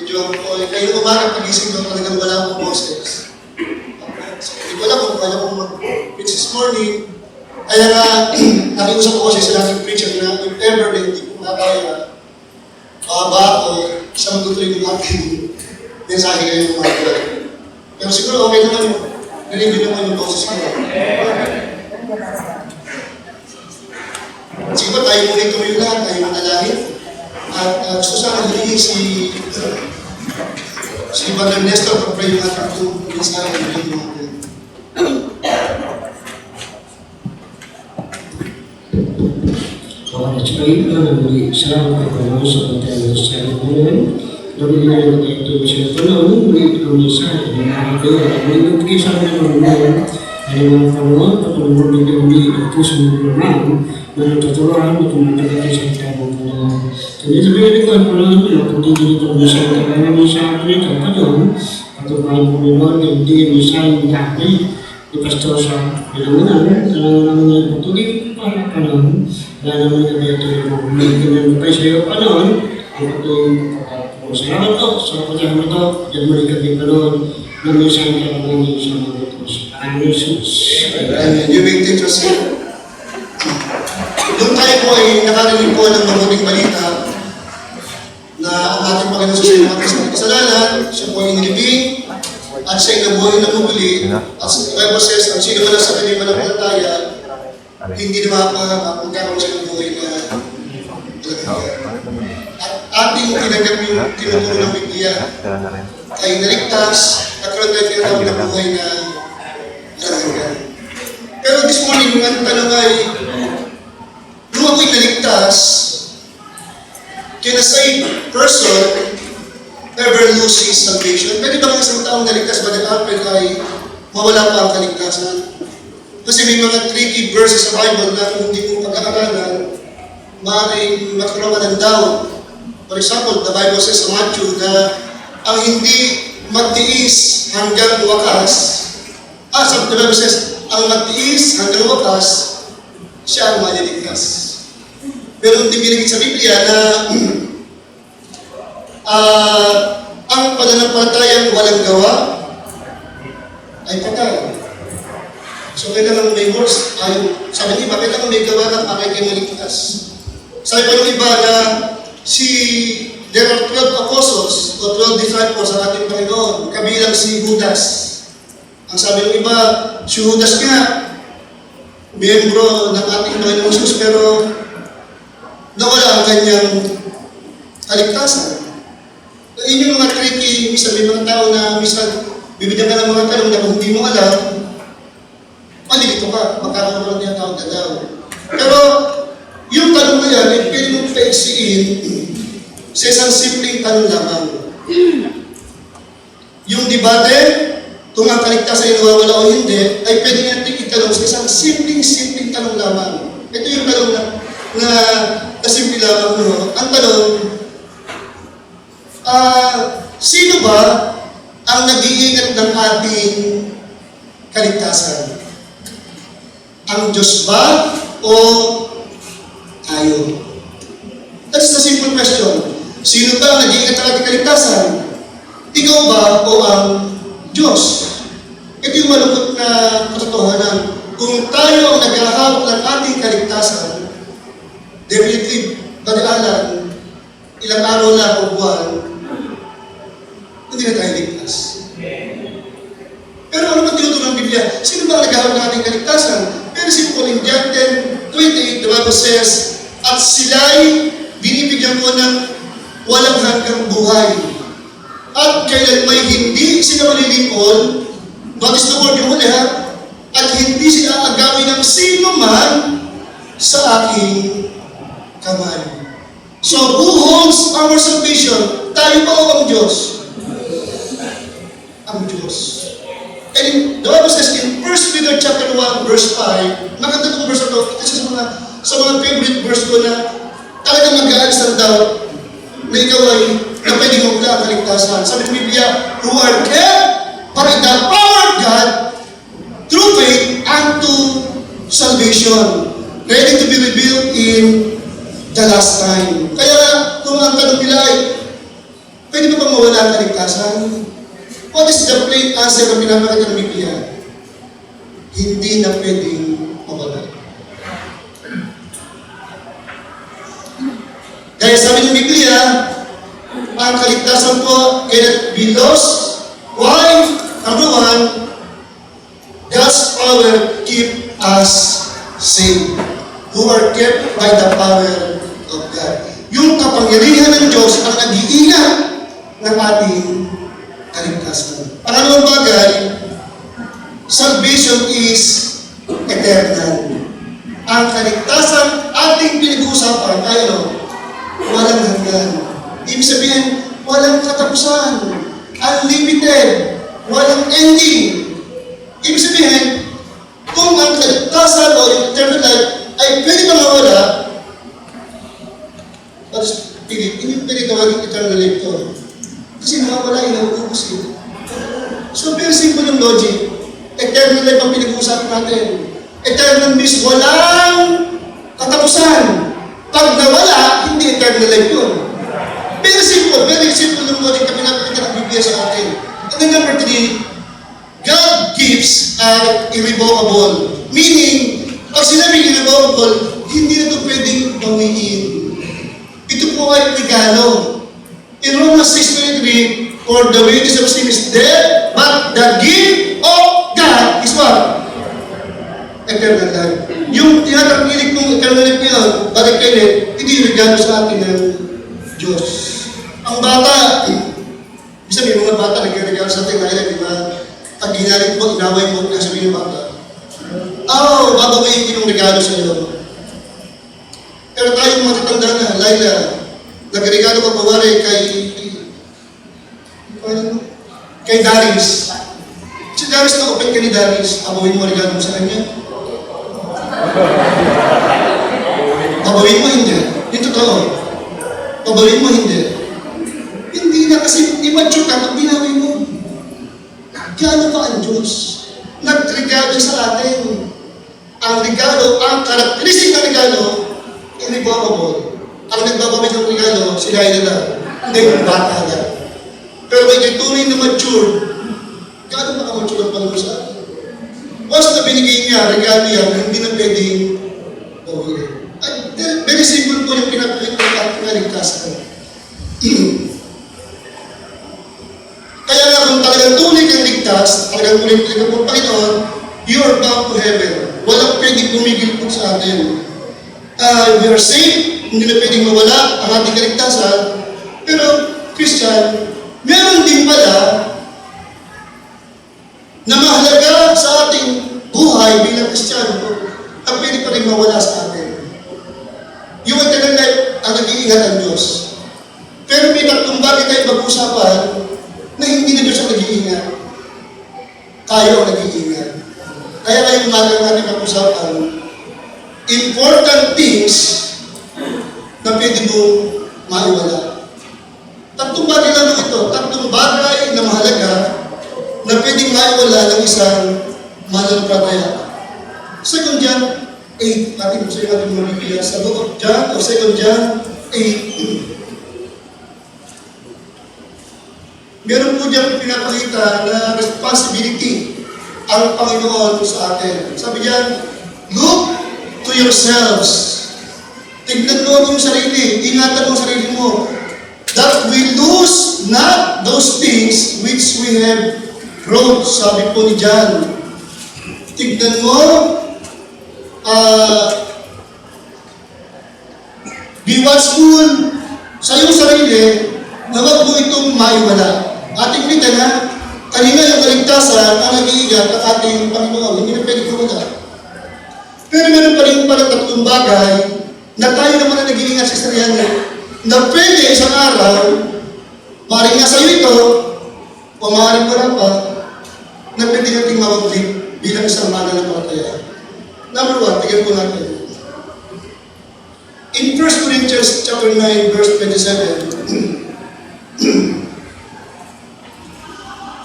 medyo ako, kayo umaga pagising doon talagang wala akong boses. So, hindi ko alam kung kaya kong mag-preach this morning. Kaya nga, nakiusap ko kasi sa ating preacher na if ever na hindi ko makaya, ba ako, siya magtutuloy ng ating mensahe kayo umaga. Pero siguro okay naman yun. Narinig naman yung boses ko. Siguro tayo muna ituloy lahat, tayo manalangin. At gusto sana hilingin si Brother Nestor pag-pray yung ating itong mensahe ng Panginoon natin. Let's pray. Salamat po Panginoon sa pagkakas sa Panginoon. Nabigyan natin ito sa Panginoon. Muli ito ang mensahe ng aking kayo. At muli nabigay sa akin ng Panginoon. Ay mga Panginoon, patulungan din kami ang puso ng Panginoon na natutulungan at tumutulungan sa itang Panginoon. Kaya sabihin ko ang Panginoon, kung hindi ito ang mensahe ng Panginoon sa akin ito, Panginoon, patupahan ng Panginoon, hindi ang mensahe ng dati ni Pastor sa Panginoon. Kailangan naman yung patuloy para Panginoon. Kaya naman kami ito yung mga pa sa iyo, Panginoon. Ang patuloy salamat po sa pagkakas ito. Diyan muli kami, Panginoon, na mensahe ng Panginoon sa mga ito. Amen. You may take your seat. Doon tayo po ay nakarinig po ng mabuting balita na ang ating Panginoon sa mga kasalanan, siya po ay inilibing at siya ay nabuhay ng muli. At sa Bible says, ang sino man sa kanyang mananampalataya, hindi na makakapagkaroon siya ng buhay na at ating tinanggap yung tinuturo ng Biblia ay naligtas at karoon tayo tinatawag ng buhay na nalagyan. Pero this morning, ang tanong ay, nung ako'y naligtas, can a saved person ever lose his salvation? Pwede ba ang isang taong naligtas ba ng Alfred ay mawala pa ang kaligtasan? Kasi may mga tricky verses sa Bible na kung hindi mo pag-aaralan, maaaring magkaroon ka ng doubt. For example, the Bible says sa Matthew na ang hindi magtiis hanggang wakas, sa the Bible says, ang magtiis hanggang wakas, siya ang maliligtas. Pero hindi binigit sa Biblia na ang pananampalatayang walang gawa ay patay. So kailangan may works, sabi ng iba, kailangan may gawa na para kayo maligtas. Sabi pa ng iba na there are 12 apostles o 12 disciples sa ating Panginoon, kabilang si Judas. Ang sabi ng iba, si Judas nga, miyembro ng ating Panginoon Jesus, pero nawala ang kanyang kaligtasan. Yun yung mga tricky, minsan may mga tao na minsan bibigyan ka ng mga tanong na kung hindi mo alam, malilito ka, magkakaroon niya tawag na daw. Pero yung tanong na yan, pwede mong paigsiin sa isang simpleng tanong lamang. Yung debate, kung ang kaligtasan ay nawawala o hindi, ay pwede natin itanong sa isang simpleng tanong lamang. Ito yung tanong na simple lamang. Ang tanong, sino ba ang nag-iingat ng ating kaligtasan? Ang Diyos ba o tayo? That's the simple question. Sino ba ang nag-iingat ng ating kaligtasan? Ikaw ba o ang Diyos? Ito yung malungkot na katotohanan. Kung tayo ang naghahawak ng ating kaligtasan, definitely, balialan, ilang araw na o buwan, hindi na tayo ligtas. Pero ano ba tinuturo ng Biblia? Sino ba ang naghahawak ng ating kaligtasan? Very simple, in John 10:28, the Bible says, at sila'y binibigyan ko ng walang hanggang buhay. At kailan may hindi sila malilingkod, notice the word yung huli ha, at hindi sila agawin ng sino man sa aking kamay. So, who holds our salvation? Tayo ba o ang Diyos? Ang Diyos. And the Bible says in 1 Peter chapter 1, verse 5, maganda itong verse ito, ito sa mga favorite verse ko na talagang mag-aalis ng doubt na ikaw ay na pwede mong wala ang kaligtasan. Sabi ng Biblia, who are kept by the power of God through faith unto salvation, ready to be revealed in the last time. Kaya kung ang tanong nila ay, pwede ba bang mawala wala ang kaligtasan? What is the plain answer na pinapakita ng Biblia? Hindi na pwedeng mawala. Kaya sabi ng Biblia, ang kaligtasan po cannot be lost. Why? Number one, God's power keep us safe. Who are kept by the power of God. Yung kapangyarihan ng Diyos ang nag-iingat ng ating kaligtasan. Pangalawang bagay, salvation is eternal. Ang kaligtasan ating pinag-uusapan ay walang hanggan. Ibig sabihin, walang katapusan. Unlimited. Walang ending. Ibig sabihin, kung ang kaligtasan o eternal life ay pwede na mawala, hindi tawagin eternal life to. Kasi mawala, inaubos yun. So, very simple yung logic. Eternal life ang pinag-uusapan natin. Eternal means walang katapusan. Pag nawala, hindi eternal life yun. Very simple yung logic na pinapakita ng Biblia sa atin. And then number 3, God gives are irrevocable. Meaning, pag sinabing irrevocable, hindi na ito pwedeng bawiin. Ito po ay regalo. In Romans 6:23, for the wages of sin is death, but the gift of God is what? Eternal life. Yung tinatangkilik mong eternal life yun, balik kayo, hindi regalo sa atin ng Diyos. Ang bata, bisa may mga bata nagregalo sa atin ngayon, di ba? Pag ginalit mo, inaway mo, sabihin ng bata, babawain ko yung regalo sa iyo. Pero tayo matatanda na, Laila, nagregalo ka pawari kay Darius. Si Darius na open ka ni Darius, abawin mo regalo mo sa kanya. Abawin mo hindi. Yung totoo. Abawin mo hindi. Hindi na kasi immature ka pag binawin mo. Gano'n pa ang Diyos? Nagregalo sa atin. Ang regalo, ang karakteristik ng regalo, irrevocable. Ang nagbabawit ng regalo, si Laila lang. Hindi, yung bata lang. Pero may tunay na mature, gano'n pa ka-mature ang Panginoon sa atin? Once na binigay niya, regalo yan, hindi na pwedeng bawiin. Very simple po yung pinapakita ng ating kaligtasan. Kaya nga kung talagang tunay kang ligtas, talagang tunay kang po Panginoon, you are bound to heaven. Walang pwedeng pumigil po sa atin. We are safe, hindi na pwedeng mawala ang ating kaligtasan. Pero, Christian, meron din pala na mahalaga sa ating buhay bilang Kristiyano ang pwede pa rin mawala sa atin. Yung eternal life ang nag-iingat ang Diyos. Pero may tatlong bagay tayo mag-usapan na hindi na Diyos ang nag-iingat. Tayo ang nag-iingat. Kaya ngayong umaga natin mag-usapan, important things na pwede mong maiwala. Tatlong bagay lang ito. Tatlong bagay na mahalaga na pwedeng maiwala ng isang mananampalataya. 2 John 8, ating sa ating mga Biblia, sa book of John, o 2 John 8. Meron po dyan pinapakita na responsibility ang Panginoon sa atin. Sabi dyan, look to yourselves. Tignan mo yung sarili, ingatan mo ang sarili mo, that we lose not those things which we have wrote, sabi po ni John. Tignan mo, be watchful sa iyong sarili na wag mo itong maiwala. Ating kita na, kanina yung kaligtasan ang nag-iigat ng ating Panginoon, hindi na pwede kumula. Pero meron pa rin pala tatlong bagay na tayo naman na nag-iingat sa sarili na pwede isang araw, maaaring nasa iyo ito, o maaaring wala pa, na pwede nating mawaglit bilang isang mananampalataya. Number 1, tignan po natin. In 1 Corinthians chapter 9, verse 27,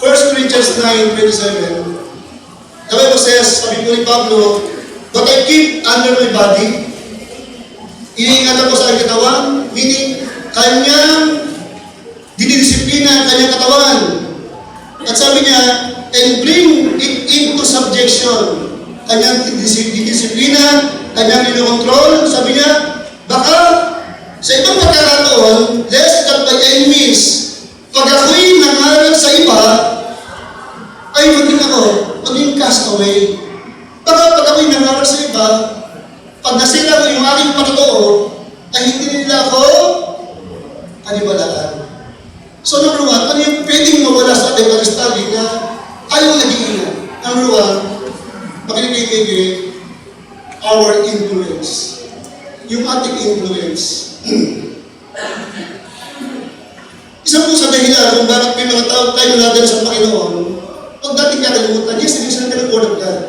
1 Corinthians 9:27, the Bible says, sabi po ni Pablo, but I keep under my body, iniingatan ko sa aking katawan, meaning, kanyang dinidisiplina disiplina ang kanyang katawan. At sabi niya, and bring it into subjection. Kanyang disiplina, kanyang ninokontrol. Sabi niya, baka sa ibang pagkakataon, lest that my enemies, pag ako'y nangaral sa iba, ay maging castaway. Baka pag ako'y nangaral sa iba, pag nasira ko yung aking pagtotoo, ay hindi nila ako paniwalaan. So number one, ano yung pwedeng mawala sa ating study na ayaw nag-iingat? Number one, makinig our influence. Yung ating influence. Isa po sa dahilan kung bakit may mga tao tayo natin sa Panginoon, huwag natin kakalimutan, yes, hindi sila ng Word of God.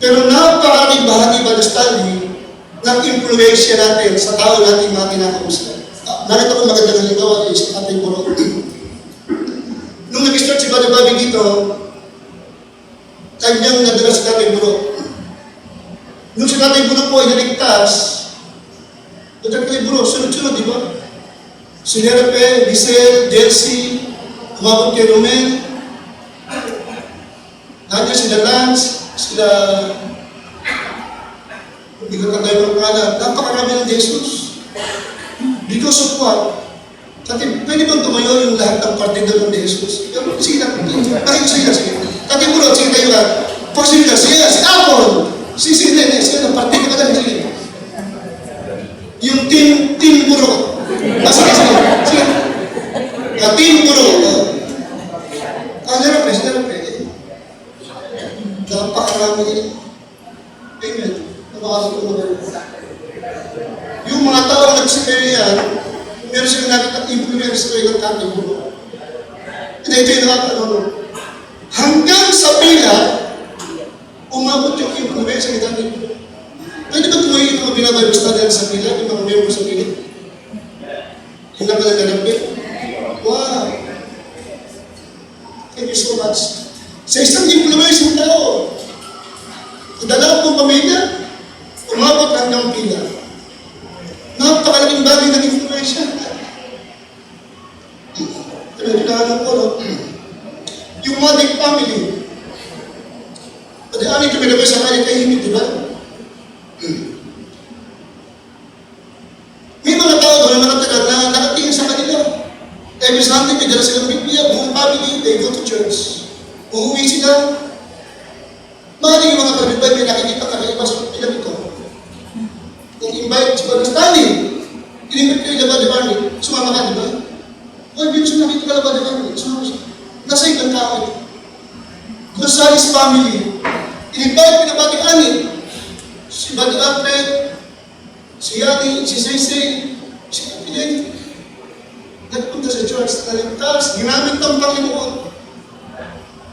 Pero napakaraming bahagi ba na study ng influensya natin sa tao natin mga kinakausap. Narito ko magandang halimbawa sa ating puro. Nung nag-start si Brother Bobby dito, kanyang nadala sa ating puro. Nung si ating puro po ay naligtas, ating puro, sunod-sunod, di ba? Si Nerape, Diesel, Jelsi, umabot kay Romel, nandiyan sila Lance, sila, hindi ko tayo ng pangalan, napakarami ng Jesus. Because of what? Kasi pwede bang tumayo yung lahat ng partido ng Jesus? Sige lang, bakit sige. Kasi puro, sige tayo lang. Pag sige, si Apple, si Nene, sige lang, partido ka lang, sige. Yung team puro. Sige. Team puro. Nerape. Napakarami. Amen. Napakasok ko na. Yung mga taong nagsikaya yan, meron silang nakaka-influence ko yung ating bulo. And ito yung nakaka-ano. Hanggang sa pila, umabot yung influence ng ating bulo. Pwede ba tumayo yung mga binabible study sa pila, yung mga member sa pila? Hindi ka naglalapit. Wow! Thank you so much. Sa isang influence ng tao, kadalaw mong pamilya, umabot hanggang pila. Napakalaking bagay ng influensya. Pinagkakaroon ko, yung mothering family. Pati amin kami nabay sa kanya kahimik, di ba? May mga tao doon na nakatagal na nakatingin sa kanila. Every Sunday, may dala silang Biblia, buong family, they go to church. Uuwi sila. Maaaring yung mga kapitbahay may nakikita kakaiba sa pilang ito. Kung invite si Brother Stanley, inimit kayo na Brother Barney, sumama ka, di ba? Oy, Binso, nakita ka na Brother Barney, sumama siya. Nasa ibang tao ito. Gonzales family, in-invite ko na Brother Ani, si Brother Alfred, si Yani, si Sensei, si Kapilin, nagpunta sa church, naligtas, ginamit ng Panginoon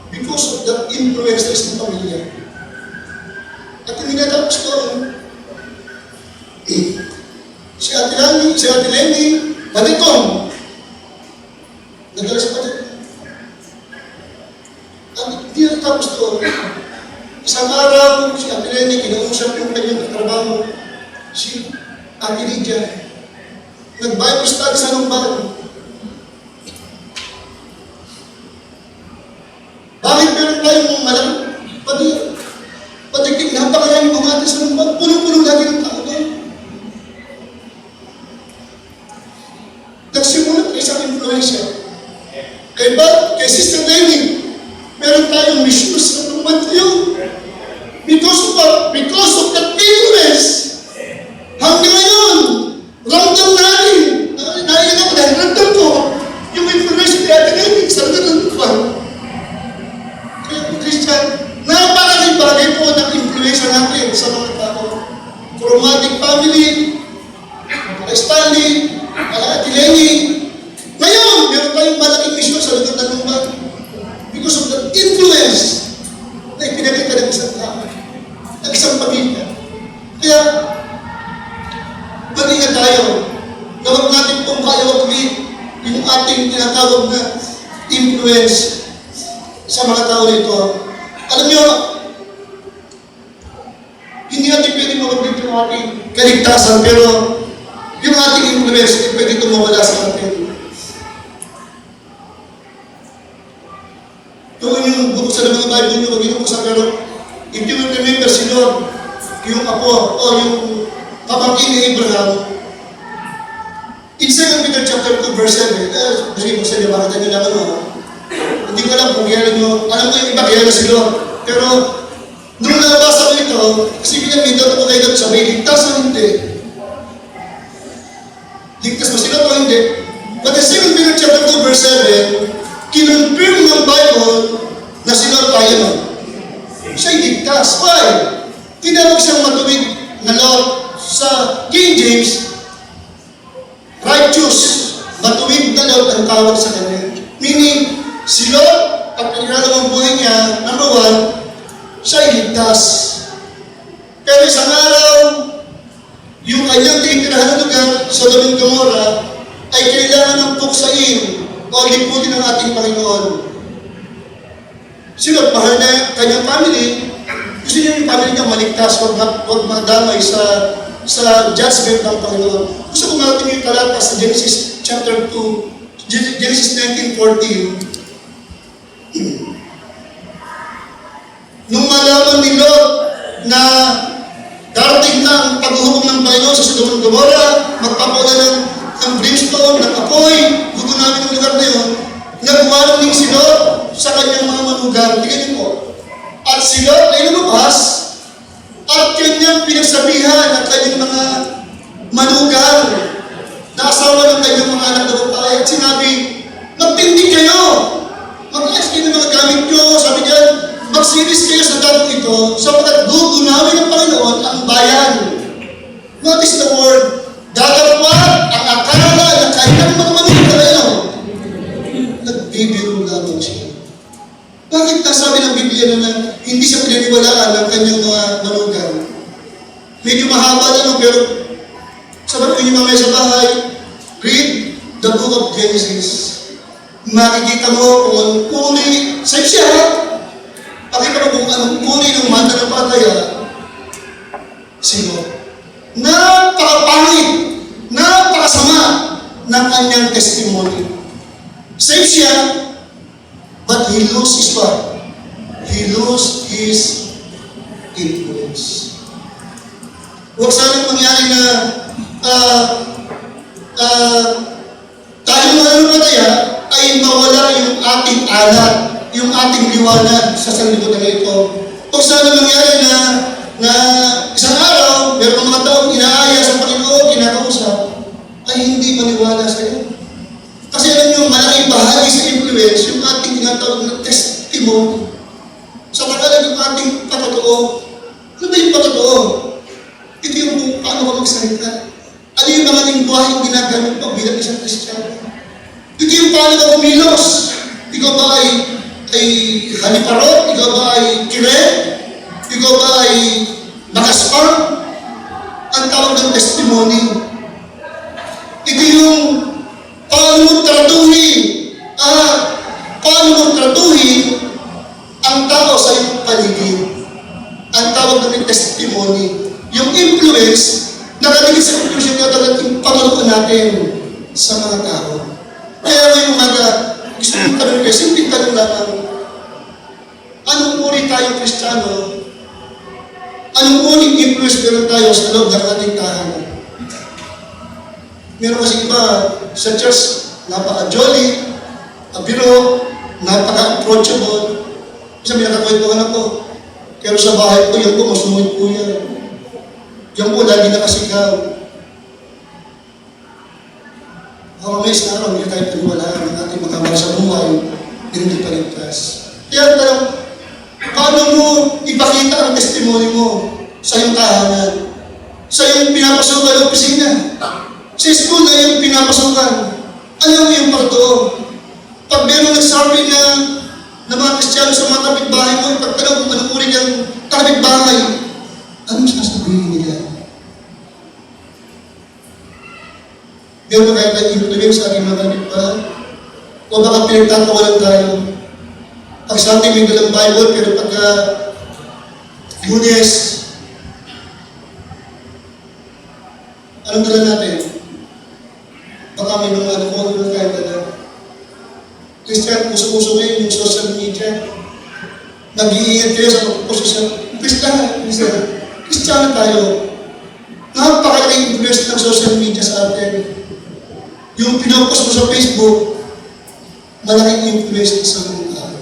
because of the influences ng pamilya. At hindi natapos ko, si Ate Lenny, Baditong, nagdala sa Baditong. At hindi natapos ko, isang araw, si Ate Lenny, kinausap yung kanyang trabaho, si Ate Lydia, nag-Bible study sa Lumban. Bakit meron tayong malang patigtig, napakaraming bumati sa Lumban, punong-punong lagi ng tao doon. Nagsimulat ng isang influensya. Kay Sister Lenny, meron tayong mission sa Lumban tayo. Because of that influence, hanggang ngayon, ramdam natin, nailan ako dahil ramdam ko, yung influence ni Ate Lenny, sa Lumban. Kaya po, Christian, napakaling bagay po ng influensya natin sa mga tao. Chromatic family, Stanley, Ate Lenny. Ngayon, meron tayong malaking mission sa lugar ng Lumban. Because of the influence na ipinakita ng isang tao, ng isang pamilya. Kaya, mag-ingat tayo na huwag natin pong kayawagin yung ating tinatawag na influence sa mga tao nito. Alam nyo, hindi natin pwede mawagin yung ating kaligtasan, pero yung ating influence, hindi pwede tumawala sa atin. Kung yung bubuksan ng mga Bible nyo, huwag yung buksan, pero if you will remember si Lord, yung apo, o yung pamangkin ni Abraham, in 2 Peter chapter 2, verse 7, kasi buksan niyo, bakit nyo lang ano, hindi ko alam kung kaya nyo, alam ko yung iba kaya na si Lord, pero nung nabasa ko ito, kasi may dato ko kayo sabi, ligtas o hindi? Ligtas ba sila o hindi? But in 2 Peter chapter 2, verse 7, kinonfirm ng Bible na si Lord tayo nun. Siya'y ligtas. Why? Tinawag siyang matuwid na Lord sa King James, righteous, matuwid na Lord ang tawag sa kanya. Meaning, si Lord, pag pinagalaw ang buhay niya, number 1, siya'y ligtas. Pero isang araw, yung kanyang tinitirahan na lugar, Sodom and Gomorrah, ay kailangan ng puksain o liputin ng ating Panginoon. Sino, mahal na kanyang family, gusto niya yung family niya maligtas, huwag madamay sa judgment ng Panginoon. Gusto ko natin yung talata sa Genesis chapter 2, Genesis 19:14. Nung malaman ni Lot na darating na ang paghuhukom ng Panginoon sa Sodom and Gomorrah, magpapaulan ng brimstone, ng apoy, gugunawin ng lugar na yun, nag-warning si Lot sa kanyang mga manugang. Tingnan niyo po. At si Lot ay lumabas at kanyang pinagsabihan ng kanyang mga manugang na asawa ng kanyang mga anak na babae at sinabi, magtindig kayo! Mag-ayos kayo ng mga gamit nyo. Sabi niya, magsiris kayo sa damo ito sapagkat gugunawin ng Panginoon ang bayan. Notice the word, gagawad ang akala ng kanyang mga manugang. Nagbibiro lamang siya. Bakit nasabi ng Biblia na hindi siya pinaniwalaan ng kanyang mga manugang? Medyo mahaba na pero sabi ko niyo mamaya sa bahay, read the book of Genesis. Makikita mo kung anong uri, sa siya, pakita mo kung anong uri ng mananampalaya, sino? Napakapangit, napakasama ng kanyang testimony. Save siya, but he lost his what? He lost his influence. Huwag sanang mangyari na tayo mga lumataya ay mawala yung ating alat, yung ating liwanag sa sanlibutan na ito. Huwag sanang mangyari na isang araw, meron mga taong inaaya sa Panginoon, kinakausap, ay hindi maniwala sa iyo. Kasi alam nyo, malaking bahagi sa influence, yung ating tinatawag na testimony. Sa pagkalan yung ating patotoo. Ano ba yung patotoo? Ito yung kung paano ka magsalita. Ano yung mga lingwaheng ginagamit mo bilang isang Kristiyano? Ito yung paano ka kumilos. Ikaw ba ay haliparot? Ikaw ba ay kire? Ikaw ba ay nakaspam? Ang tawag ng testimony. Ito yung paano mo tratuhin ang tao sa iyong paligid. Ang tawag ng testimony. Yung influence, nakaligid sa conclusion na talagang yung pangalaman natin sa mga tao. Kaya ngayong umaga, gusto kong tanong kayo, simpleng tanong lamang, anong uri tayong Kristiyano? Anong uring influence meron tayo sa loob ng ating tahanan? Meron kasi iba sa church, napaka-jolly, abiro, napaka-approachable. Isa pinakakwentuhan ako. Pero sa bahay ko, yan po, masungod po yan. Yan po, lagi nakasigaw. Mga na araw, hindi tayo paniwalaan ng ating mga mahal sa buhay, hindi paligtas. Kaya tanong, paano mo ipakita ang testimony mo sa iyong tahanan? Sa iyong pinapasukan ng opisina? Sa school na iyong pinapasukan? Alam mo yung pagtoo? Pag meron nagsabi na mga Kristiyano sa mga kapitbahay mo, ipagtanong kung anong uri kang kapitbahay, anong sasabihin nila? Meron ba kayo influence sa ating mga kapitbahay? O baka pinagtatawalan tayo? Pag sa ating may dalang Bible, pero pagka Lunes, anong dala natin? Baka may mga ano tayo dala. Christian, uso-uso ngayon yung social media. Nag-iingat kayo sa pagpuposisyon. Christian tayo. Napakalaking influence ng social media sa atin. Yung pinopost mo sa Facebook, malaking influence sa mga tao.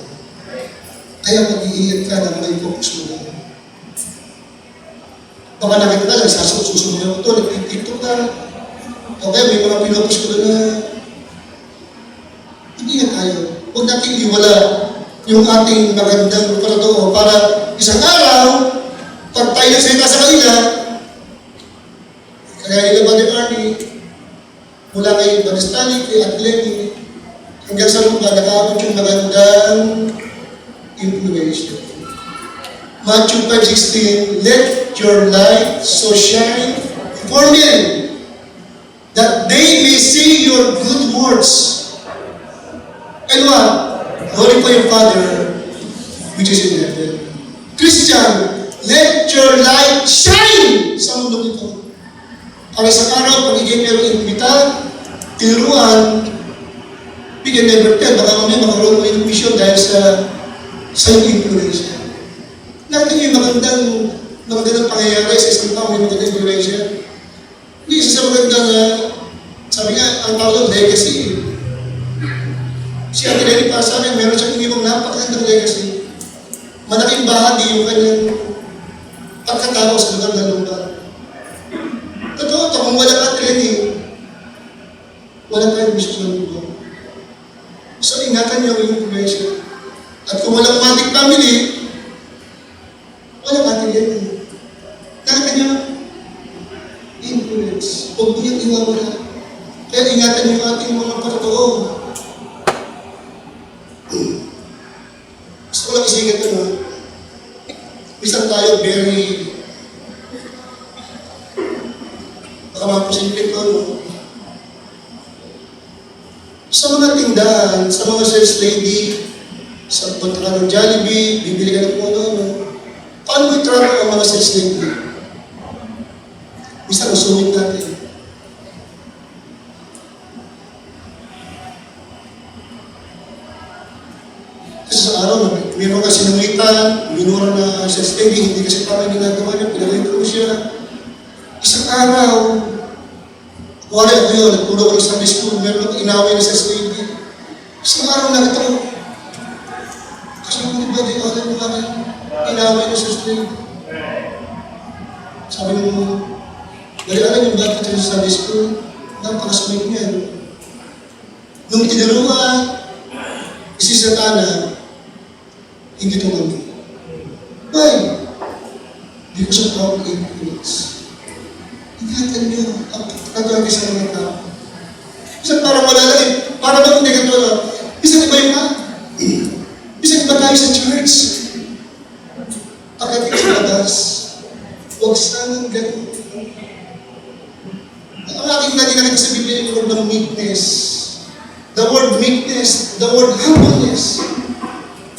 Kaya mag-iingat ka na may focus mo lang. Baka nakita ka lang, susunod mo ito, nag-tiktok ka. Okay, may mga pinopost ko doon na mag-iingat tayo. Huwag natin iwala yung ating magandang paratoo para isang araw, pag tayo nagsalita sa kanila, kaya nila ba ni Arnie, mula kay Banistani, kay Atleti, hanggang sa lupa, nakaabot yung magandang influence. Matthew 5:16, let your light so shine before men, that they may see your good works. And what? Glorify your Father, which is in heaven. Christian, let your light shine sa mundo ito. Para sa araw, pagiging meron imbita, tinuruan, we can never tell, baka mamaya makaroon mo yung mission dahil sa influence. Natin yung magandang pangyayari sa isang tao, may magandang influence. Hindi isa sa magandang, sabi nga, ang tawag legacy. Si Ate Lenny para sa akin, meron siyang iniwang napakagandang legacy. Malaking bahagi yung kanyang pagkatao sa lugar ng lupa. Totoo ito, kung walang Ate Lenny, walang tayong mission sa lupa. So, ingatan niyo yung influence. At kung walang matic family, walang Ate Lenny. Nakita niyo, influence. Huwag niyong iwawala. Kaya ingatan niyo yung ating mga patotoo. Gusto ko lang isingit ito, no? Minsan tayo very baka maposible ko, no? Sa mga tindahan, sa mga sales lady, sa punta ka ng Jollibee, bibili ka ng ano, paano mo itrato ang mga sales lady? Minsan usungin natin. Kasi sa araw, mayroon ka sinungitan, minura na siya steady, hindi kasi tama yung ginagawa niya, pinagay ko siya. Isang araw, wala ako yun, nagtulog ko sa Sunday school, meron ako inaway na siya steady. Isang araw na ito, kasi kung ba, di alam mo kami, inaway na siya steady. Sabi mo, galianan yung dapat siya sa Sunday school, napakasmate niya. Nung tinaruan, isi Satana, hindi tumanggi. Why? Because of our influence. Ingatan niyo ang pagkatawag sa mga tao. Isang parang malalaki, para ba hindi ka ito, isang iba yung isang iba tayo sa church. Pagdating sa labas, huwag sanang ganun. Ang aking nakita sa Biblia yung word ng meekness. The word meekness, the word humbleness.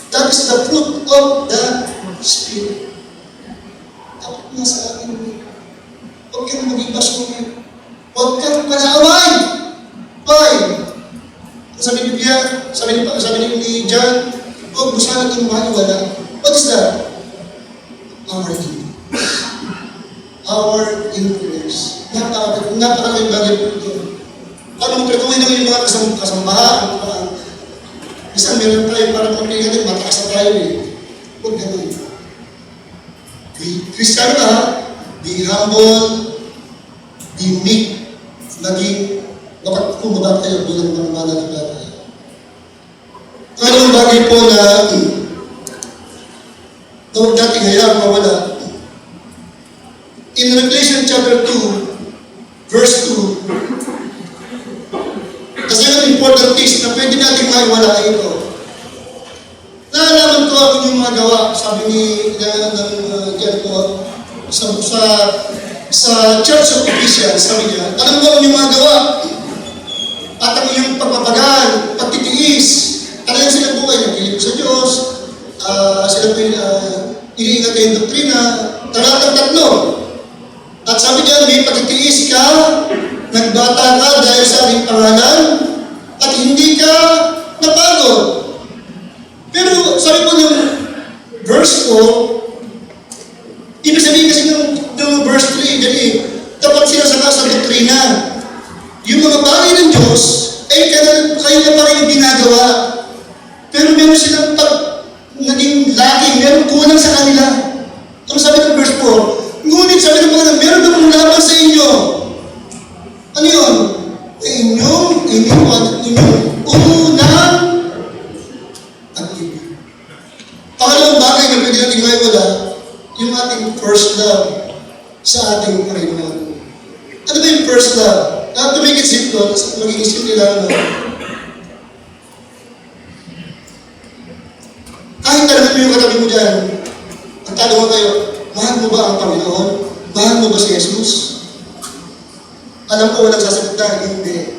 That is the fruit of the Spirit. Dapat na sa akin, huwag kang maging basura. Huwag kang panaaway. Why? Sabi ni Biblia, sabi ni John, huwag mo sana itong maliwala. What is that? Our influence. Our influence. Napakalaking bagay po ito. Paano mo patuloy naman yung mga kasambahan? Isang meron tayo para pagpilihan natin, mataas na tayo eh. Huwag naman. Kristiyano ka, be humble, be meek, naging mapagkumbaba tayo bilang mga mananampalataya. Anong bagay po na huwag natin hayaan mawala. In Revelation chapter 2, verse 2, kasi ang important is na pwede natin maiwala ito. Naalaman ko ang inyong mga gawa, sabi ni Jericho, sa Church of Ephesians, sabi niya, alam mo ang inyong mga gawa, at ang inyong pagpapagal, pagtitiis, talagang sila buhay, nagkilig sa Diyos, sila po iniingat yung doktrina, talatang 3. At sabi niya, may pagtitiis ka, nagbata ka dahil sa aking pangalan, at hindi ka napagod. Pero sabi po ng verse 4, ibig sabihin kasi ng verse 3, dali, dapat sila sa doktrina. Yung mga bagay ng Diyos, ay kayo na pa rin ginagawa. Pero meron silang naging lacking, meron kulang sa kanila. Ano sabi ng verse 4? Ngunit sabi ng mga meron akong laban sa inyo. Ano yun? Inyong unang pag-ibig. Pangalawang bagay na pwede natin maiwala, yung ating first love sa ating Panginoon. Ano ba yung first love? To make it simple, magiging simple lang, no? Kahit talagang mo yung katabi mo dyan, ang tanong mo kayo, mahal mo ba ang Panginoon? Mahal mo ba si Jesus? Alam ko walang sasagot na, hindi.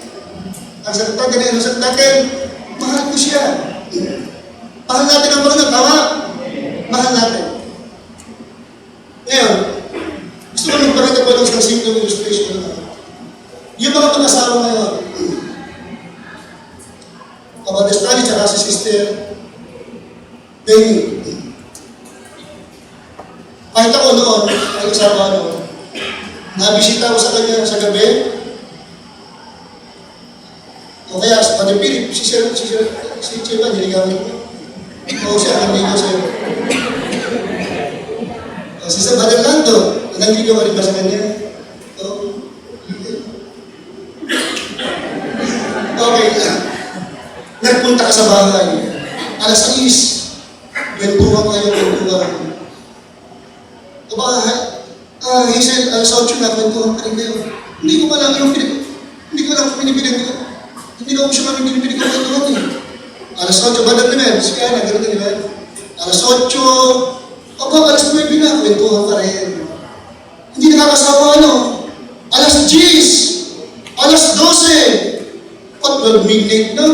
Ang sagot natin, ang sagot natin, mahal ko siya. Mahal natin ang Panginoon, tama? Mahal natin. Ngayon, gusto ko magpakita po ng isang simple illustration na yung mga pag-asawa ngayon, Kapatid Stanley tsaka si Sister Benny. Kahit ako noon, ang asawa noon, nabisita ko sa kanya sa gabi, o kaya sa Padre Philip, si Cheba, niligamit ko. O siya, hindi ko sa'yo. Si Sa Padre Lando, nandito ka rin ba sa kanya? Okay. Nagpunta ka sa bahay. Alas 6. Kwentuhan kayo, kwentuhan. O ba, Hazel, alas 8 na, kwentuhan ka rin kayo. Hindi ko alam yung pinipilit ko. Hindi ko siya kami pinipilit ko kwentuhan eh. Alas 8, ba natin sige na, ganun na nila. Alas 8, o ba, alas 9 na, kwentuhan ka rin. Hindi nakakasawa, alas 10, alas 12, at 12 midnight na.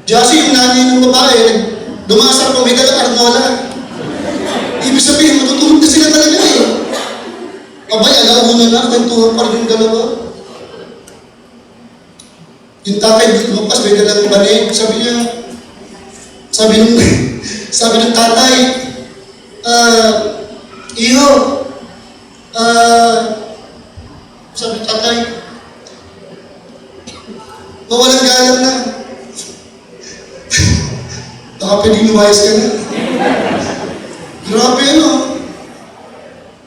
Jasi, yung nanay ng babae, dumasar pa, may dalang arnola. Ibig sabihin, matutulog na sila talaga eh. Abay, alauna na, kwentuhan pa rin yung dalawa. Yung tatay, lumpas, may dalang banig. Sabi ng tatay, iyo, sabi ng tatay, mawalang galang na. Baka pwedeng lumayas ka na. Grabe,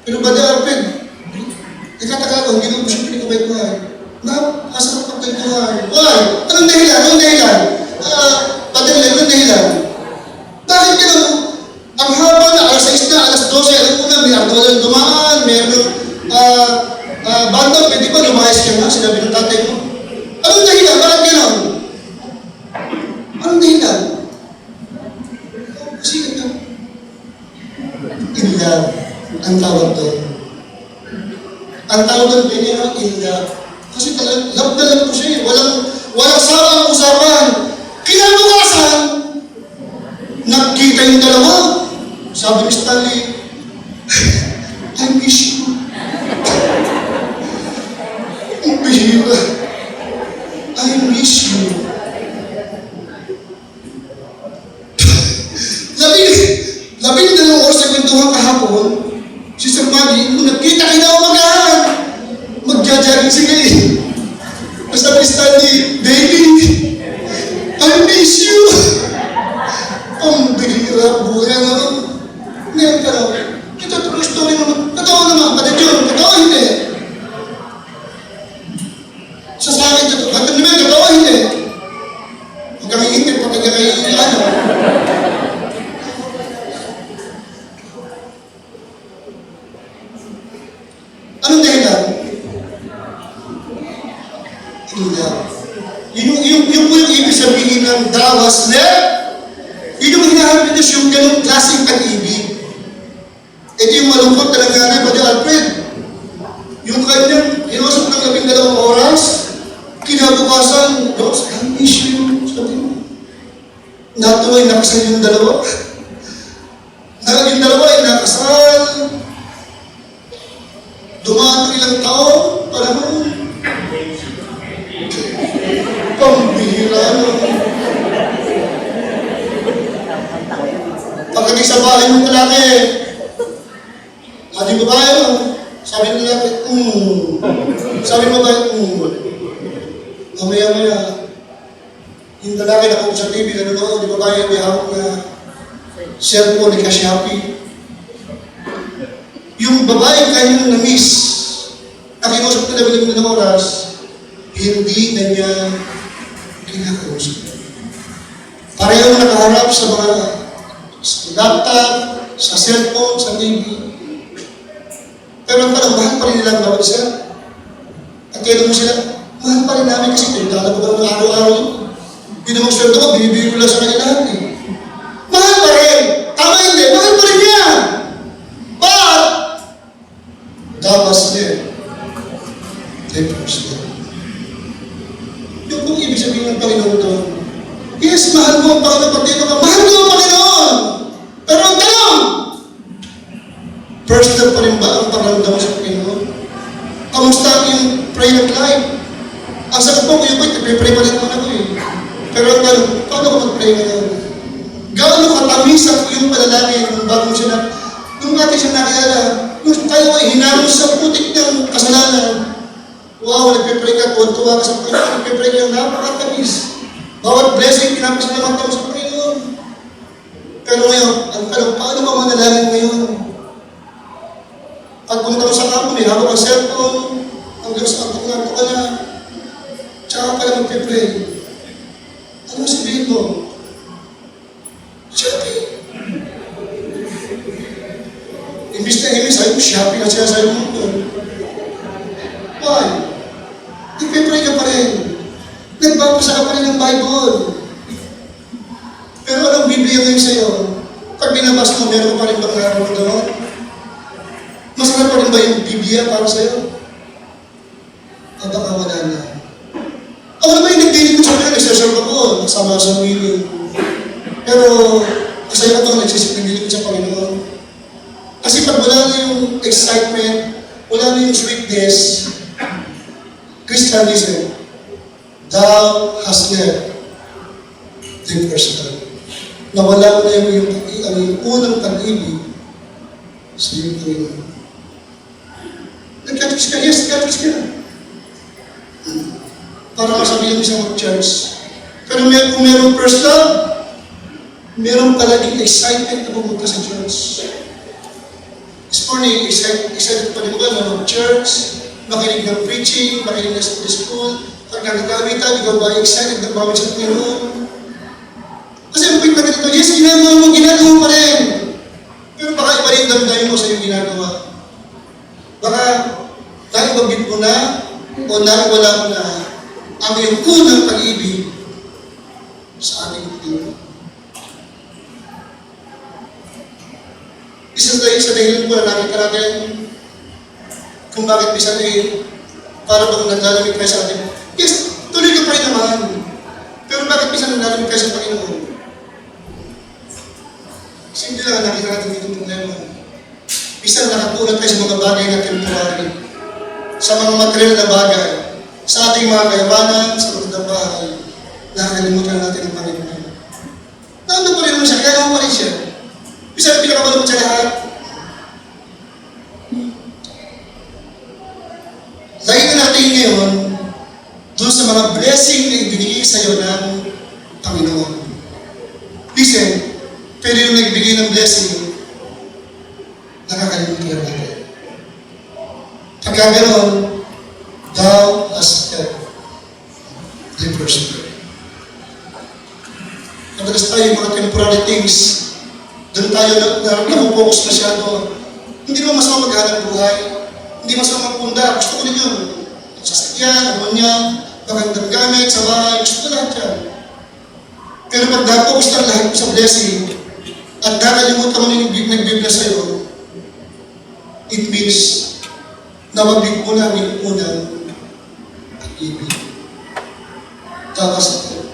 Pero ba Arpid? Ikataka ko, hindi mo siya pinagkabay-kuhan. Asarap ang kwentuhan. Why? Anong dahilan? Padalil, anong dahilan? Bakit gano'n? Ang haba na, alas 6 na, alas 12, alam ko na, may artolan dumaan, meron, banda, pwede ba lumayas ka na? Sinabi ng tatay mo. Anong dahilan? Bakit gano'n? Anong dahilan? Kasi ito, in love, ang tawag doon. Ang tawag doon, in love. Kasi love na love ko siya eh. Walang sawang usapan. Kinabukasan, nagkita yung dalawa. Sabi ni Stanley, I miss you. Ang bihira. I miss you. Labing dalawang oras sa kwentuhan kahapon, si Sir Maggie, kung nagkita kayo na umagahan, magja-jogging sila eh. Basta ni Stanley, baby, I miss you. Ang bihira, buhay naman. Ngayon ka lang, ito true story naman. Totoo naman, pati John, totoo hindi. Sa akin, totoo. At naman, totoo hindi. Huwag kang hihintay, pati ka kayo Anong dahilan? Yung po yung ibig sabihin ng thou hast left, yun yung hinahanap nito yung ganong klaseng pag-ibig. Ito yung malungkot talaga nanay, Padre Alfred. Yung kanyang hinusap ng 12 oras, kinabukasan, Diyos, I miss you. Sabi mo, natuloy nakasal yung dalawa. Yung dalawa ay nakasal. Dumaan ilang taon, alam mo, pambihira, Pagdating sa bahay mo lalaki, ating babae mo, sabi ng lalaki, sabi mo ba, mamaya-maya, yung lalaki na kung sa TV, nanonood, yung babae may hawak na cellphone, ni kasi happy. Yung babae kanyang na-miss, nakikusap na labing ng oras, hindi na niya kinakausap. Pareho nakaharap sa mga sa laptop, sa cellphone, sa TV. Pero ang tanong, mahal pa rin nila ang bawat isa. At kaya mo sila, mahal pa rin namin kasi pinagdala ko ba ng araw-araw. Hindi na magsweldo ko, binibigay ko lang sa kanila lahat eh. Mahal pa rin! Tama hindi, mahal pa rin niya! But, that was there. Difference there. Yung kung ibig sabihin ng Panginoon doon, yes, mahal mo ang Panginoon, pag dito ka, mahal mo ang Panginoon! Pero ang tanong, personal pa rin ba ang pagramdam sa Panginoon? Kamusta yung prayer life? Ang sagot mo, kuya boy, nagpipray pa rin naman ako eh. Pero ang tanong, paano ko mag-pray ngayon? Gaano katamis ang iyong panalangin nung bago mo siya na, nung natin siya nakilala, nung tayo ay hinamon sa putik ng kasalanan, wow, nagpipray ka, tuwa ka sa Panginoon, nagpipray ka, napakatamis. Bawat blessing, pinapasalamatan mo sa Panginoon. Pero ngayon, ang tanong, paano ka manalangin ngayon? Pag pumunta mo sa kampo, may hawak ang cellphone, hanggang sa pagpunta ka na, tsaka ka na magpipray. Ano sabihin mo? Shopping. Imbis na imbis, sabi mo, shopping at siya sabi mo. Why? Nagpipray ka pa rin. Nagbabasa ka pa rin ng Bible. Pero anong Biblia ngayon sa'yo? Pag binabasa mo, meron ka pa rin bang nararamdaman? Masarap pa rin ba yung Biblia para sa'yo? O baka wala na. Ako naman yung nagdinig ko sa kanila, nagsaserve ako, nagsama sa meeting. Pero, masaya ko nagsisipindilig ko sa Panginoon. Kasi pag wala na yung excitement, wala na yung sweetness, Christianism, thou hast left the personal. Nawala na yung unang pag-ibig sa iyong Panginoon. Nag-catch ka, yes, nag-catch ka. Para masabihin mo sa mag-church. Pero kung merong first love, meron palaging excitement na pumunta sa church. This morning, excited pa rin ba na mag-church, makinig ng preaching, makinig ng Sunday school, pag nagkakamit tayo, ikaw ba excited na bawit sa Panginoon? Kasi ang point na ganito, yes, ginagawa pa rin. Pero baka iba rin damdamin mo sa iyong ginagawa. Baka dahil magbit mo na, o wala mo na, ang iyong unang pag-ibig sa ating Panginoon. Isa sa dahilan po na nakita natin kung bakit bisa rin para bang naglalamig kayo sa atin. Yes, tuloy ka pa rin naman. Pero bakit bisa naglalamig kayo sa Panginoon? Kasi hindi lang nakita natin dito problema. Bisa nakapunan tayo sa mga bagay na temporary. Sa mga material na bagay. Sa ating mga kayamanan, sa magandang bahay. Nakakalimutan natin ang Panginoon. Nandun pa rin naman siya, kaya mo pa rin siya. Bisa na pinakamalapot sa lahat. Lagi na natin ngayon doon sa mga blessing na ibinigay sa iyo ng Panginoon. Listen, pero yung nagbigay ng blessing, nakakalimutan natin. Pagka gano'n, thou hast kept the first prayer. Madalas tayo yung mga temporary things, doon tayo na-focus masyado. Hindi naman masama maghanap buhay. Hindi masama magpunda. Gusto ko rin yun. Sasakyan, ano niya, magandang gamit, sa bahay. Gusto ko lahat yan. Pero pag na-focus lang lahat sa blessing, at nakalimutan mo yung nag-bless sa'yo, it means na mabig mo na yung unang pag-ibig. Tapos ito.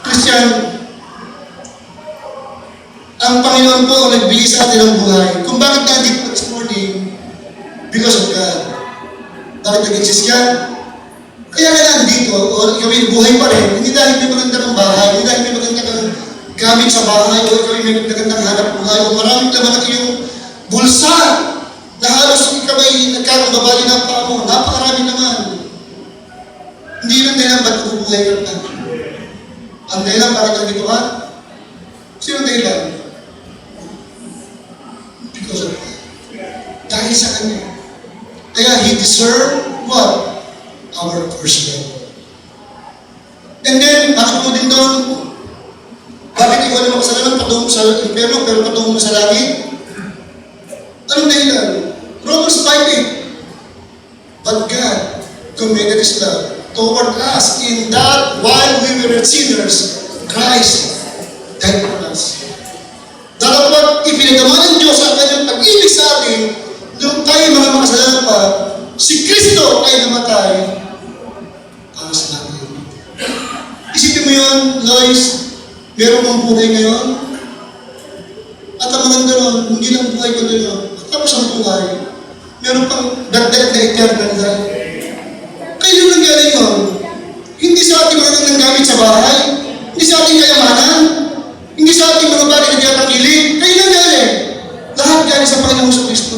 Christian, ang Panginoon po ang nagbigay sa atin ng buhay. Kung bakit nandito this morning, because of God. Bakit nag-exist yan? Kaya nga nandito, o kami buhay pa rin, hindi dahil may maganda ng bahay, hindi dahil may maganda ng gamit sa bahay, o ikaw may nagandang hanap buhay, o maraming laman ang iyong bulsa, na halos ikaw ay nagkakababali ng paa mo, napakarami naman. Hindi lang dahilan ba't nabubuhay ka na. Ang dahilan para nandito ka, sino dahilan? Because of that. Dahil sa Kanya. Kaya He deserved what? Our first love. And then, bakit mo din doon? Bakit ikaw na makasalanan patungo sa impyerno pero patungo sa langit? Anong dahilan? Romans 5:8. But God commended His love toward us in that while we were sinners, Christ died for us. Dapat ipinagawa ng Diyos ang kanyang pag-ibig sa atin, nung tayo mga makasalanan pa, si Kristo ay namatay para sa atin. Isipin mo yun, Lois, meron mong buhay ngayon, at ang maganda nun, hindi lang buhay ko nun, tapos ang buhay, meron pang dagdag na eternal life. Kaya yung nangyari yun, hindi sa ating mga nanggamit sa bahay, hindi sa ating kayamanan, hindi sa ating mga bagay na tinatangkilik, kaya nangyari, lahat galing sa Panginoon sa Kristo.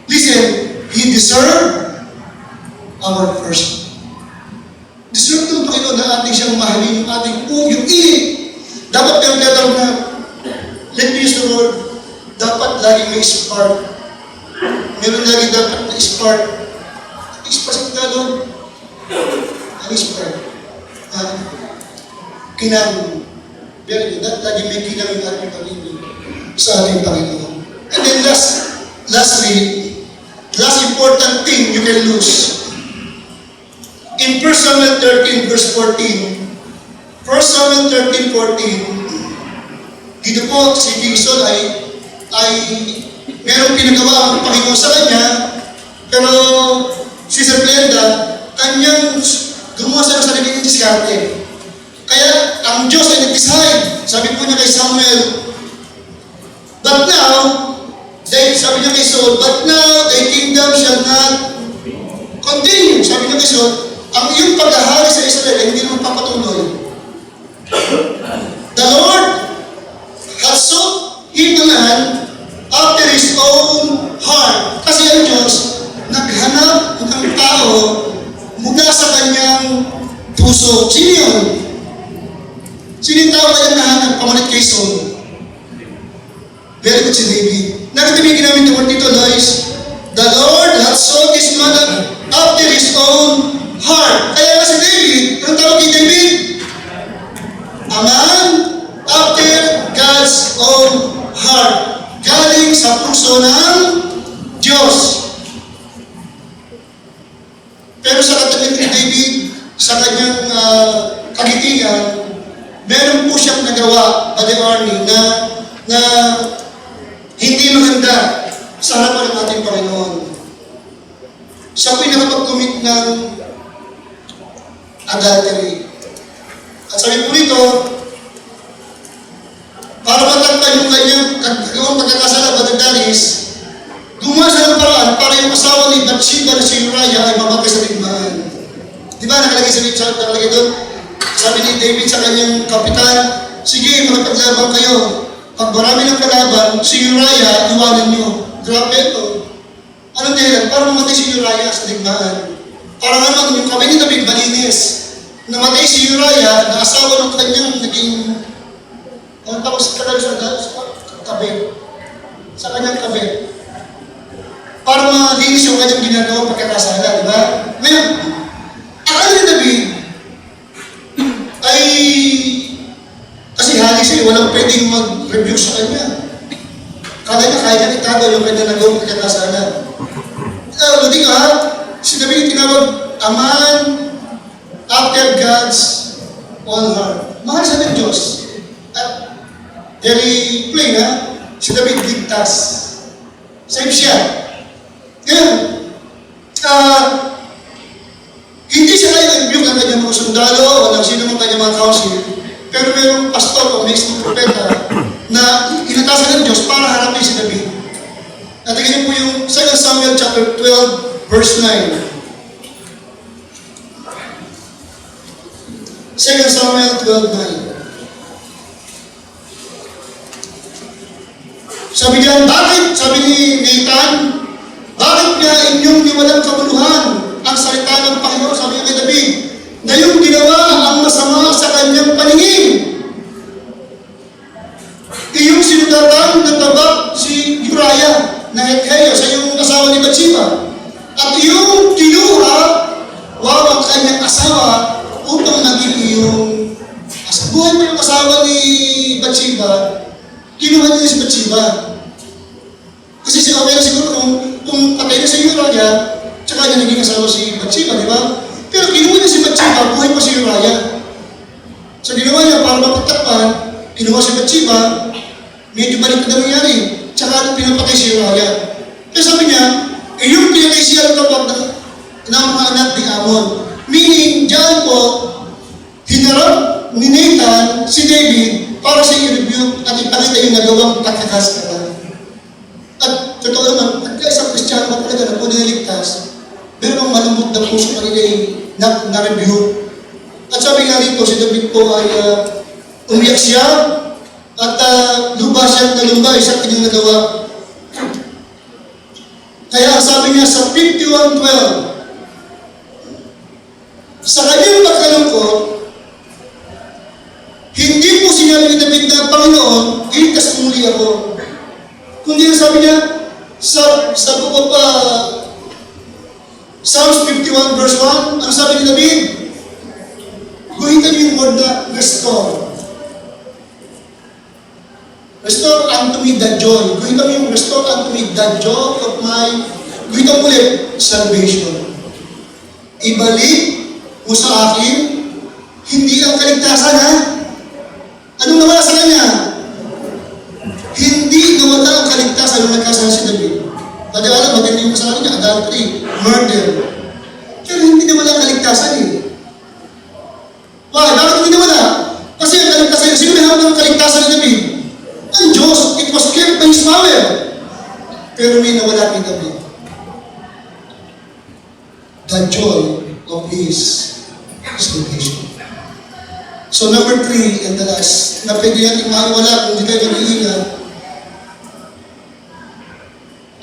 Listen, He deserved our first. Deserve ng Panginoon na ating siyang mahalin, yung ating yung init. Dapat meron tinatawag na, let me use the word, dapat laging may spark. Meron laging dapat na spark. Spark sa Tagalog. Ano spark? Kinang. Very good. Laging may kinang yung ating pag-ibig sa ating Panginoon. And then lastly, last important thing you can lose. In 1 Samuel 13 verse 14, 1 Samuel 13:14, dito po si Jason ay merong pinagawa ang Panginoon sa kanya, pero si Sir Glenda, kanyang gumawa sa sarili ng diskarte. Kaya ang Diyos ay nag-decide, sabi po niya kay Samuel, but now, sabi niya kay Saul, but now thy kingdom shall not continue. Sabi niya kay Saul, ang iyong paghahari sa Israel ay hindi naman papatuloy. The Lord has sought him a man after His own heart. Kasi ang Diyos, naghanap ng tao mula sa kanyang puso. Sino yun? Sino yung tao kanyang nahanap pamalit kay Saul? Very good si David. Nakita mo yung ginamit ng word dito, Lois? The Lord has sought His man after His own heart. Kaya nga si David, anong tawag kay David? A man after God's own heart. Galing sa puso ng Diyos. Pero sa katabi ni David, sa kanyang kagitingan, meron po siyang nagawa, Brother Arnie, na hindi maganda sa harapan ng ating Panginoon. Siya po'y nakapag-commit ng adultery. At sabi po nito, para matagpan yung kanyang pagkakasala, Brother Darius, gumawa siya ng paraan para yung asawa ni Bathsheba na si Uriah ay mamatay sa digmaan. Di ba nakalagay nakalagay doon? Sabi ni David sa kanyang kapitan, sige, makapaglaban kayo. Pag marami ng kalaban, si Uriah, iwanan nyo. Grabe ito. Anong dahilan? Para mamatay si Uriah sa digmaan. Para naman yung kamay ni David malinis. Namatay si Uriah na asawa ng kanyang naging tapos sa kabit. Sa kanyang kabit. Para malinis yung kanyang ginagawa pagkakasala, di ba? Ngayon, akala ni David ay kasi hali siya, walang pwedeng mag-review sa kanya. Kaya niya itago yung kanyang nagawang pagkakasala. Hindi ka, si David tinawag, a man after God's own heart. Mahal siya ng Diyos. At very plain, ha? Si David ligtas. Same siya. Ngayon, hindi siya kayo nag-rebuke ng kanyang mga sundalo o ng sino mga kanyang mga council. Pero mayroong pastor o mismo propeta na inatasan ng Diyos para harapin si David. Natignan niyo po yung 2 Samuel chapter 12, verse 9. 2 Samuel 12:9. Sabi niya, bakit? Sabi ni Nathan, bakit nga inyong niwalang kabuluhan ang salita ng Panginoon? Sabi niya kay David, na yung ginawa ang masama sa kanyang paningin. Iyong sinudatan ng tabak si Uriah na Hetheyo sa iyong asawa ni Bathsheba. At iyong kinuha ang kanyang asawa upang maging iyong asawa. Buhay mo yung asawa ni Bathsheba, kinuha niya si Bathsheba. Kasi okay na siguro kung patay na si Uriah, tsaka niya naging asawa si Bathsheba, di ba? Pero kinuha niya si Bathsheba, buhay pa si Uriah. So ginawa niya para mapagtakpan, kinuha si Bathsheba, medyo baliktad ang nangyari, tsaka pinapatay si Uriah. Kaya sabi niya, yung pinatay siya ng mga anak ni Amon. Meaning, diyan po, hinarap ni Nathan si David para sa i-review at ipakita yung nagawang pagkakasalan. At totoo naman, at kaya isang Kristiyano ka talaga na po niligtas, meron ang malambot na puso kanila na-review. At sabi nga rito, si David po ay umiyak siya at luba siya na lumbay sa kanyang nagawa. Kaya sabi niya sa 51:12, sa kanyang pagkalungkot, hindi po sinabi ni David na, Panginoon, iligtas muli ako. Kundi sabi niya, sa book of Psalms 51 verse 1, ang sabi ni David, guhitan niyo yung word na restore. Restore unto me the joy. Guhitan mo yung restore unto me the joy of my, guhitan ulit, salvation. Ibalik mo sa akin, hindi ang kaligtasan, ha? Anong nawala sa kanya? Hindi nawala ang kaligtasan nung nagkasala si David. Pwede alam, maganda yung kasalanan niya, adultery, murder. Pero hindi nawala ang kaligtasan, eh. Why? Bakit hindi nawala? Kasi ang kaligtasan, sino may hawak ng kaligtasan ni David? Ang Diyos, it was kept by His power. Pero may nawala kay David. The joy of His salvation. So number 3 and the last, na pwede natin maiwala kung hindi tayo mag-iingat,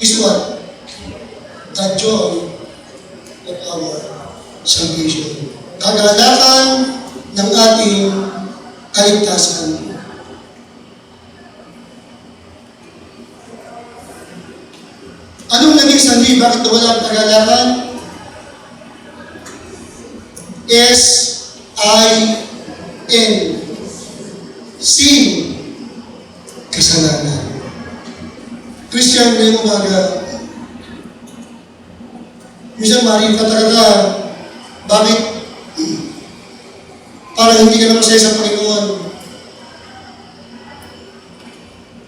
is what? The joy of our salvation. Kagalakan ng ating kaligtasan. Anong naging sanhi? Bakit nawala ang kagalakan? S-I-N. Sin. Kasalanan. Christian, ngayong umaga, minsan maaaring kata-kata, bakit? Para hindi ka na masaya sa Panginoon.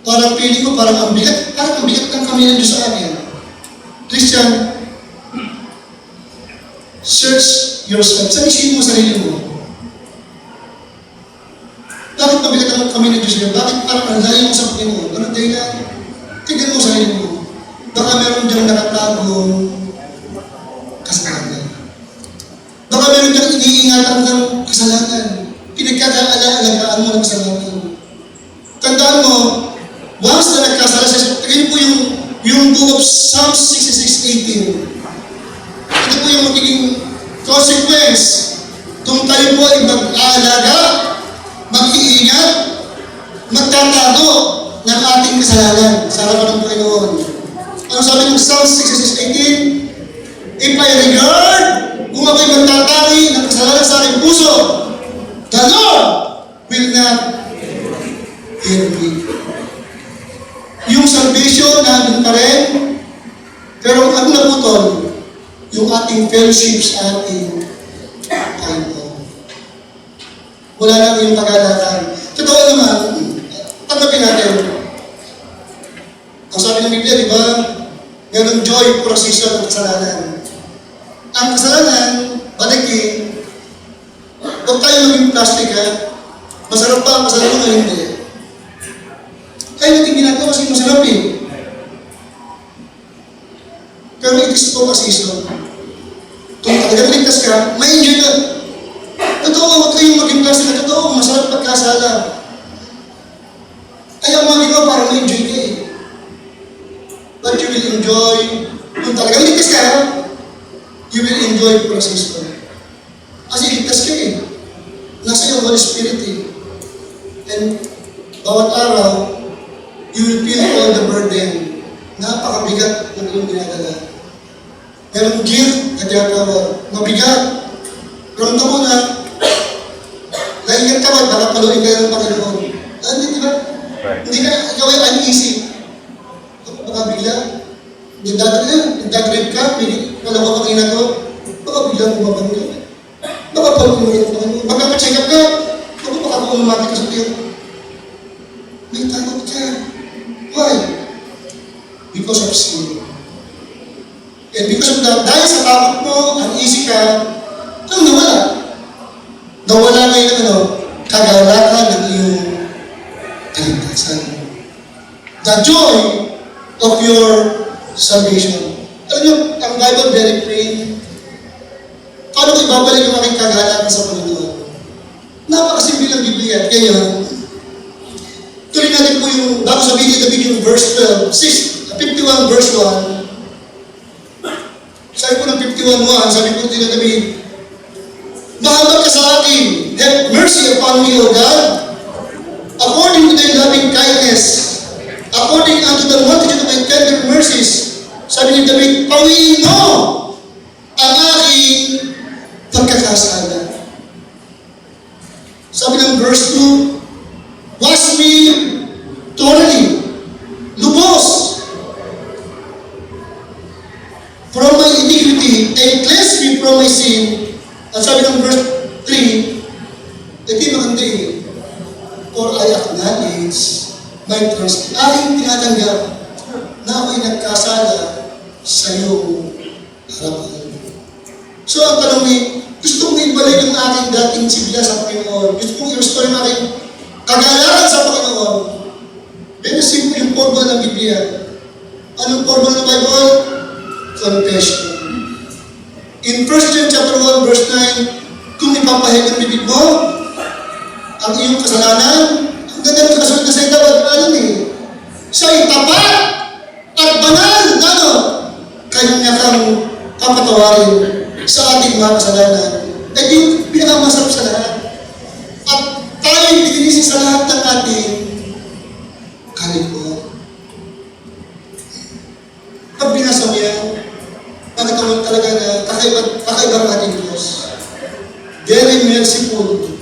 Parang pili ko, parang ang bigat ng kami ng Diyos sa akin. Christian, search yourself. Sabihin mo sarili mo. Bakit mabigat ang kami ng Diyos niya? Bakit parang ang layo mo sa Panginoon? Anong dahilan? Tignan mo sarili mo. Baka meron diyang nakatagong kasalanan. Baka meron diyang iniingatan ng kasalanan. Pinagkakaalagaan mo ng kasalanan. Tandaan mo, once na nagkasala siya, tignan po yung book of Psalms 66:18. Ito po yung magiging consequence kung tayo po ay mag-aalaga, mag-iingat, magtatago ng ating kasalanan sa harapan ng Panginoon. Ano sabi ng Psalms 66:18? If I regard, kung ako'y magtatari ng kasalanan sa aking puso, the Lord will not hear me. Yung salvation natin pa rin, pero ang naputol, yung ating fellowship sa ating Panginoon. Wala na yung pag-aalakan. Totoo naman, tanggapin natin. Ang sabi ng Biblia, di ba? Mayroong joy procession ng kasalanan. Ang kasalanan, balikin, huwag tayo maging plastic, ha? Masarap ba? Masarap ba? Hindi. Kaya natin ginagawa kasi masarap, eh. Pero it is po season. Kung talagang ligtas ka, may enjoy ka. Totoo, huwag kayong maging plastic. Totoo, masarap pagkasala. Kaya ang mga ginawa para ma-enjoy ka, eh. but you will enjoy, kung talagang ligtas ka, you will enjoy proseso. Kasi ligtas ka eh. Nasa yung Holy Spirit eh. And bawat araw, you will feel all the burden. Napakabigat ng iyong ginagala. Merong guilt na tinatawag. Mabigat. Ramdam mo na, naiingat ka ba, baka paluin ka ng Panginoon. Di ba? Hindi ka gawin uneasy. Baka bigla, nagdadrip ka, wala ka ginagawa, baka bigla bumabang ka. Baka paluin ka ng Panginoon. Magpapacheck up ka, baka umamati ka sa tiyan. May takot ka. Why? Because of sin. And because of that, dahil sa takot mo, uneasy ka, anong nawala? Nawala ngayon kagalakan ng iyong kaligtasan. The joy of your salvation. Alam niyo, ang Bible very plain. Paano ko ibabalik yung aking kagalakan sa Panginoon? Napakasimple ng Biblia. Kaya, tuloy natin po yung, bago sabihin ito yung verse 12, 51 verse 1. Sabi po ng 51:1, sabi po din na David, mahabag ka sa akin, have mercy upon me, O God, according to thy loving kindness, according unto the multitude of thy tender mercies. Sabi ni David, pawiin mo ang aking pagkakasala. Sabi ng verse 2, wash me thoroughly, lubos, from my iniquity, and cleanse me from my sin. At sabi ng verse 3, hindi maganda eh. For I acknowledge my trust. Aking tinatanggap na ako'y nagkasala sa iyong harapan. So ang tanong ni, gusto kong ibalik ang aking dating sigla sa Panginoon. Gusto kong i-restore ang aking kagalakan sa Panginoon. Very simple yung formula ng Biblia. Anong formula ng Bible? Confession. In 1 John chapter 1 verse 9, kung ipapahid ang bibig mo ang iyong kasalanan, ang ganda ng kasunod na sa itawag, siya'y tapat at banal, kanya kang kapatawarin sa ating mga kasalanan. At yung pinakamasarap sa lahat. At tayo'y pinilisi sa lahat ng ating kalikuan. Pag binasa mo yan, nakita mo talaga na kakaiba ang ating Diyos. Very merciful.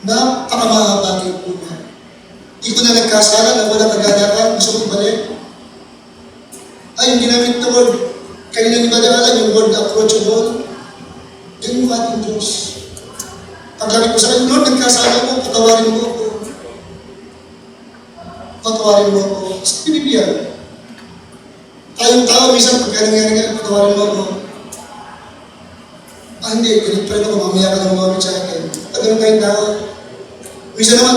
Napakamahaba po na. Di ko na nagkasala na wala kagadakan, gusto kong balik. Ay, yung ginamit na word, kanina ni Badaralan, yung word approachable. Yan yung ating Diyos. Paglabi ko sa akin, Lord, nagkasala ko, patawarin mo ako. Patawarin mo ako. Sa Biblia, tayong tao, minsan pagka nangyari nga, patawarin mo ako. Hindi, ganit pa rin ako, mamaya ka lang umamit sa akin. Pag ganun tayong tao, minsan naman,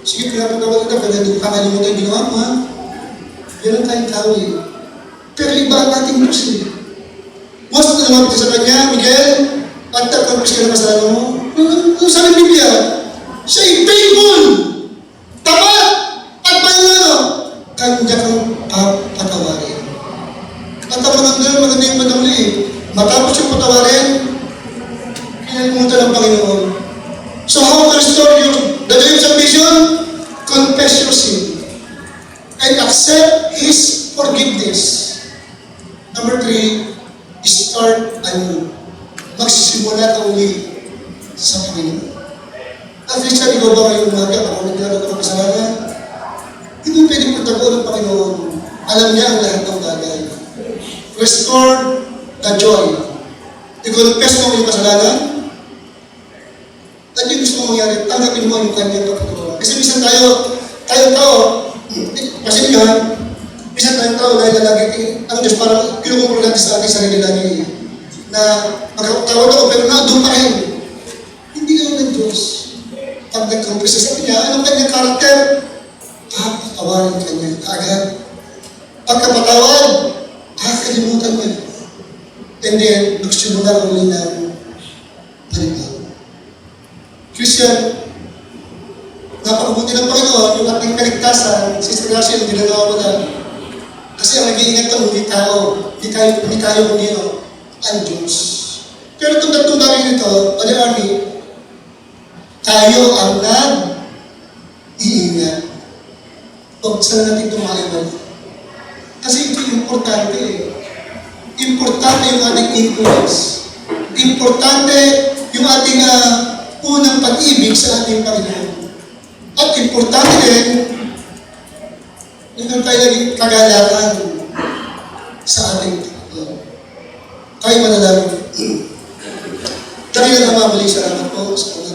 sige, pinapagawa kita, pero hindi ko kakalimutan yung ginawa mo, ha? Ganun tayong tao eh. Pero iba ang ating Diyos eh. Once na lumapit sa kanya, Miguel, at nagkampis ka na kasalanan mo, kung sa Biblia, siya'y faithful, tapat, at malinano, kanya kang patawarin. At ang maganda yung madamli eh. Matapos yung patawarin, pinalimutan ng Panginoon. So how to restore the day of salvation? Confess your sin and accept His forgiveness. Number 3, start anew. Magsisimula ka uli sa Panginoon. At Christian, ikaw ba ngayong umaga, kung nagkaroon ka kasalanan? Hindi mo pwede pagtago ng Panginoon. Alam niya ang lahat ng bagay. Restore the joy. I-confess mo yung kasalanan. At yung gusto mong mangyari, tanggapin mo yung kanyang pagkatuwa. Kasi minsan tayong tao, kasi nga, minsan tayong tao dahil na lagi, ang Diyos parang kinukumpro natin sa ating sarili lagi na magkakatawad ako pero doon pa rin. Hindi naman ng Diyos. Pag nag-confess sa kanya, anong kanyang karakter? Patawarin kanya agad. Pagkapatawad, kalimutan niya. And then, nagsimula uli ng palitan. Christian, napakabuti ng Panginoon, yung ating kaligtasan, Sister Rachel, hindi na nawawala. Kasi ang nag-iingat ito, hindi tayo kundi ang Diyos. Pero itong tatlong bagay nito, Brother Army, tayo ang nag-iingat. Huwag sana natin tumakiman. Kasi ito importante eh. Importante yung ating influence. Importante yung ating unang pag-ibig sa ating Panginoon. At importante din, hindi tayo naging kagalakan sa ating Panginoon. Tayo manalangin. Dahil na namamali, salamat po sa